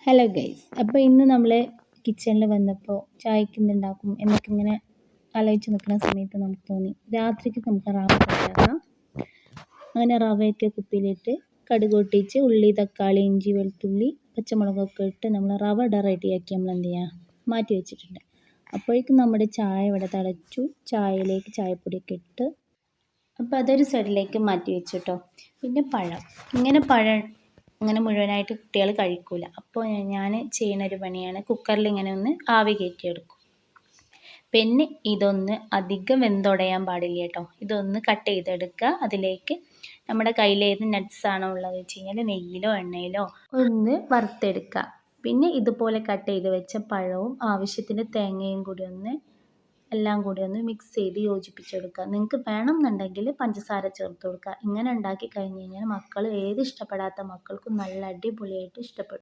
Hello guys, അപ്പോൾ ഇന്ന് നമ്മൾ കിച്ചണിൽ വന്നപ്പോൾ ചായക്ക് എന്തുണ്ടാക്കും എന്നൊക്കെ ഇങ്ങനെ ആലോചിച്ച് നിൽക്കുന്ന സമയത്ത് നമുക്ക് തോന്നി രാത്രിക്ക് നമുക്ക് റവ ഉണ്ടാക്കാം. അങ്ങനെ റവയൊക്കെ കുപ്പിയിലിട്ട് കടുക് പൊട്ടിച്ച് ഉള്ളി, തക്കാളി, ഇഞ്ചി, വെളുത്തുള്ളി, പച്ചമുളകൊക്കെ ഇട്ട് നമ്മൾ റവ റെഡിയാക്കി നമ്മൾ എന്ത് ചെയ്യുക മാറ്റി വെച്ചിട്ടുണ്ട്. അപ്പോഴേക്കും നമ്മുടെ ചായ ഇവിടെ തിളച്ചു. ചായയിലേക്ക് ചായപ്പൊടിയൊക്കെ ഇട്ട് അപ്പോൾ അതൊരു സൈഡിലേക്ക് മാറ്റി വെച്ചു കേട്ടോ. പിന്നെ പഴം മുഴുവനായിട്ട് കുട്ടികൾ കഴിക്കില്ല. അപ്പോൾ ഞാൻ ചെയ്യുന്നൊരു പണിയാണ്, കുക്കറിൽ ഇങ്ങനെ ഒന്ന് ആവി കയറ്റിയെടുക്കും. പിന്നെ ഇതൊന്ന് അധികം വെന്തുടയാൻ പാടില്ല കേട്ടോ. ഇതൊന്ന് കട്ട് ചെയ്തെടുക്കുക. അതിലേക്ക് നമ്മുടെ കയ്യിൽ ഏത് നട്ട്സാണോ ഉള്ളത് വെച്ച് കഴിഞ്ഞാൽ നെയ്യിലോ എണ്ണയിലോ ഒന്ന് വറുത്തെടുക്കുക. പിന്നെ ഇതുപോലെ കട്ട് ചെയ്ത് വെച്ച പഴവും ആവശ്യത്തിന് തേങ്ങയും കൂടി എല്ലാം കൂടി ഒന്ന് മിക്സ് ചെയ്ത് യോജിപ്പിച്ചെടുക്കുക. നിങ്ങൾക്ക് വേണമെന്നുണ്ടെങ്കിൽ പഞ്ചസാര ചേർത്ത് കൊടുക്കുക. ഇങ്ങനെ ഉണ്ടാക്കി കഴിഞ്ഞ് കഴിഞ്ഞാൽ മക്കൾ ഏത് ഇഷ്ടപ്പെടാത്ത മക്കൾക്കും നല്ല അടിപൊളിയായിട്ട് ഇഷ്ടപ്പെടും.